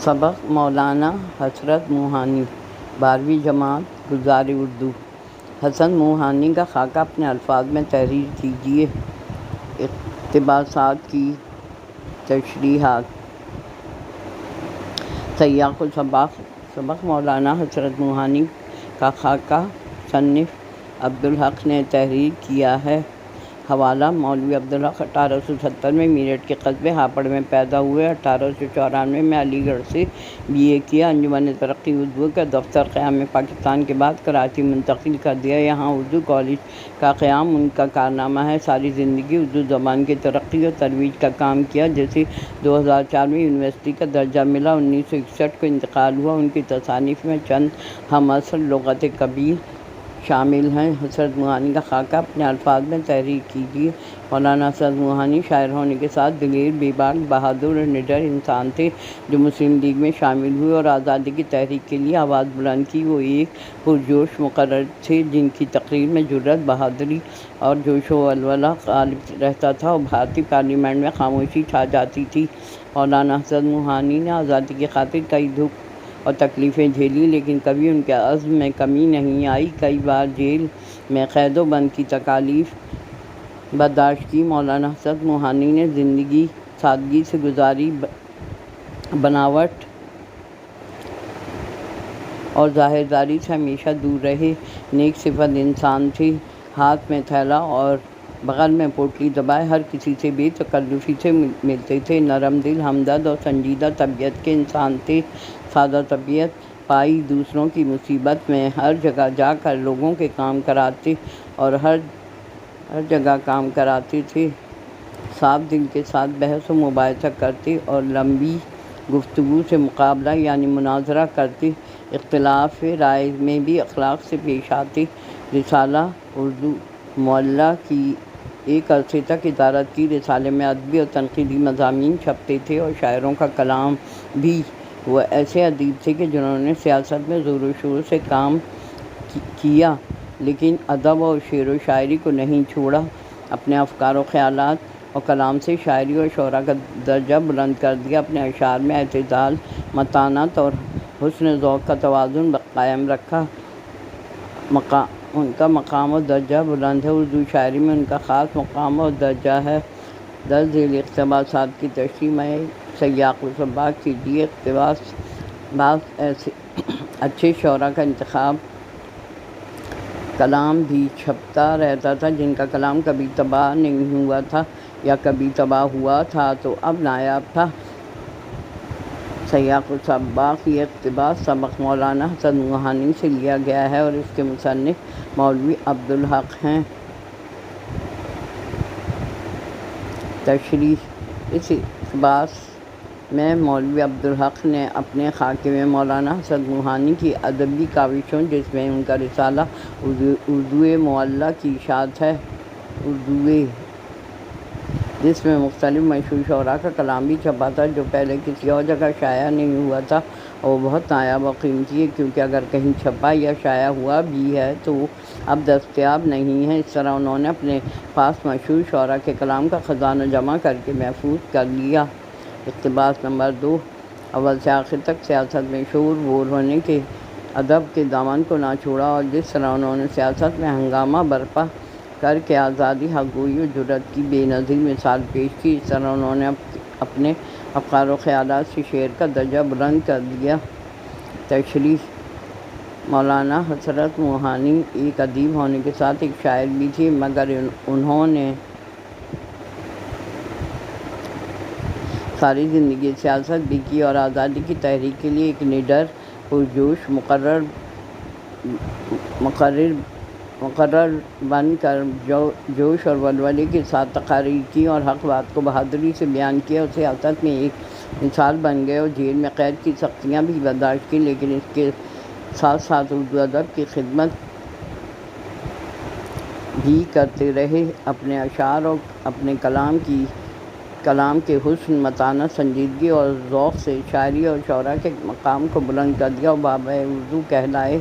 سبق مولانا حسرت موہانی 12ویں جماعت گلزار اردو۔ حسن موہانی کا خاکہ اپنے الفاظ میں تحریر کیجیے۔ اقتباسات کی تشریحات۔ سیاق السباق سبق مولانا حسرت موہانی کا خاکہ مصنف عبدالحق نے تحریر کیا ہے۔ حوالہ: مولوی عبدالحق 1870 میں میرٹھ کے قصبے ہاپڑ میں پیدا ہوئے۔ 1894 میں علی گڑھ سے BA کیا۔ انجمن ترقی اردو کا دفتر قیام پاکستان کے بعد کراچی منتقل کر دیا۔ یہاں اردو کالج کا قیام ان کا کارنامہ ہے۔ ساری زندگی اردو زبان کی ترقی اور ترویج کا کام کیا، جسے 2004 میں یونیورسٹی کا درجہ ملا۔ 1961 کو انتقال ہوا۔ ان کی تصانیف میں چند ہم عصر لغت کبیر شامل ہیں۔ حسرت موہانی کا خاکہ اپنے الفاظ میں تحریر کیجیے۔ مولانا حسرت موہانی شاعر ہونے کے ساتھ دلیر، بے باک، بہادر اور نڈر انسان تھے، جو مسلم لیگ میں شامل ہوئے اور آزادی کی تحریک کے لیے آواز بلند کی۔ وہ ایک پرجوش مقرر تھے، جن کی تقریر میں جرأت، بہادری اور جوش و ولولہ غالب رہتا تھا اور بھارتی پارلیمنٹ میں خاموشی چھا جاتی تھی۔ مولانا حسرت موہانی نے آزادی کی خاطر کئی دکھ اور تکلیفیں جھیلی، لیکن کبھی ان کے عزم میں کمی نہیں آئی۔ کئی بار جیل میں قید و بند کی تکالیف برداشت کی۔ مولانا حسرت موہانی نے زندگی سادگی سے گزاری، بناوٹ اور ظاہرداری سے ہمیشہ دور رہے۔ نیک صفت انسان تھے، ہاتھ میں تھیلا اور بغل میں پوٹلی دبائے ہر کسی سے بے تکلفی سے ملتے تھے۔ نرم دل، ہمدرد اور سنجیدہ طبیعت کے انسان تھے۔ سادہ طبیعت پائی، دوسروں کی مصیبت میں ہر جگہ جا کر لوگوں کے کام کراتے اور ہر جگہ کام کراتے تھے۔ صاف دل کے ساتھ بحث و مباحثہ کرتے اور لمبی گفتگو سے مقابلہ یعنی مناظرہ کرتے۔ اختلاف رائے میں بھی اخلاق سے پیش آتے۔ رسالہ اردو معلیٰ کی ایک عرصے تک ادارت کی۔ رسالے میں ادبی اور تنقیدی مضامین چھپتے تھے اور شاعروں کا کلام بھی۔ وہ ایسے ادیب تھے کہ جنہوں نے سیاست میں زور و شور سے کام کیا، لیکن ادب اور شعر و شاعری کو نہیں چھوڑا۔ اپنے افکار و خیالات اور کلام سے شاعری اور شعرا کا درجہ بلند کر دیا۔ اپنے اشعار میں اعتدال، متانت اور حسن ذوق کا توازن قائم رکھا۔ ان کا مقام اور درجہ بلند ہے۔ اردو شاعری میں ان کا خاص مقام اور درجہ ہے۔ درج ذیل اقتباسات کی تشریح میں سیاق السباق کیجیے۔ اقتباس: بعض ایسے اچھے شعراء کا انتخاب کلام بھی چھپتا رہتا تھا، جن کا کلام کبھی طبع نہیں ہوا تھا یا کبھی طبع ہوا تھا تو اب نایاب تھا۔ سیاق السباق: یہ اقتباس سبق مولانا حسرت موہانی سے لیا گیا ہے اور اس کے مصنف مولوی عبدالحق ہیں۔ تشریح: اس اقتباس میں مولوی عبدالحق نے اپنے خاکے میں مولانا حسرت موہانی کی ادبی کاوشوں، جس میں ان کا رسالہ اردو معلیٰ کی اشاعت ہے، جس میں مختلف مشہور شعراء کا کلام بھی چھپا تھا، جو پہلے کسی اور جگہ شائع نہیں ہوا تھا، اور وہ بہت نایاب اور قیمتی ہے، کیونکہ اگر کہیں چھپا یا شائع ہوا بھی ہے تو اب دستیاب نہیں ہے۔ اس طرح انہوں نے اپنے پاس مشہور شعراء کے کلام کا خزانہ جمع کر کے محفوظ کر لیا۔ اقتباس نمبر 2: اول سے آخر تک سیاست میں شور وور ہونے کے ادب کے دامن کو نہ چھوڑا، اور جس طرح انہوں نے سیاست میں ہنگامہ برپا کر کے آزادی، حق گوئی اور جرأت کی بے نظیر مثال پیش کی، اس طرح انہوں نے اپنے افکار و خیالات سے شعر کا درجہ بلند کر دیا۔ تشریح: مولانا حسرت موہانی ایک ادیب ہونے کے ساتھ ایک شاعر بھی تھے، مگر انہوں نے ساری زندگی سیاست بھی کی اور آزادی کی تحریک کے لیے ایک نڈر، پرجوش مقرر بن کر جوش اور ولولے کے ساتھ تقاریر کی اور حق بات کو بہادری سے بیان کیا، اور سیاست میں ایک مثال بن گئے اور جیل میں قید کی سختیاں بھی برداشت کی، لیکن اس کے ساتھ ساتھ اردو ادب کی خدمت بھی کرتے رہے۔ اپنے اشعار اور اپنے کلام کے حسن، متانت، سنجیدگی اور ذوق سے شاعری اور شعرا کے مقام کو بلند کر دیا اور بابا اردو کہلائے۔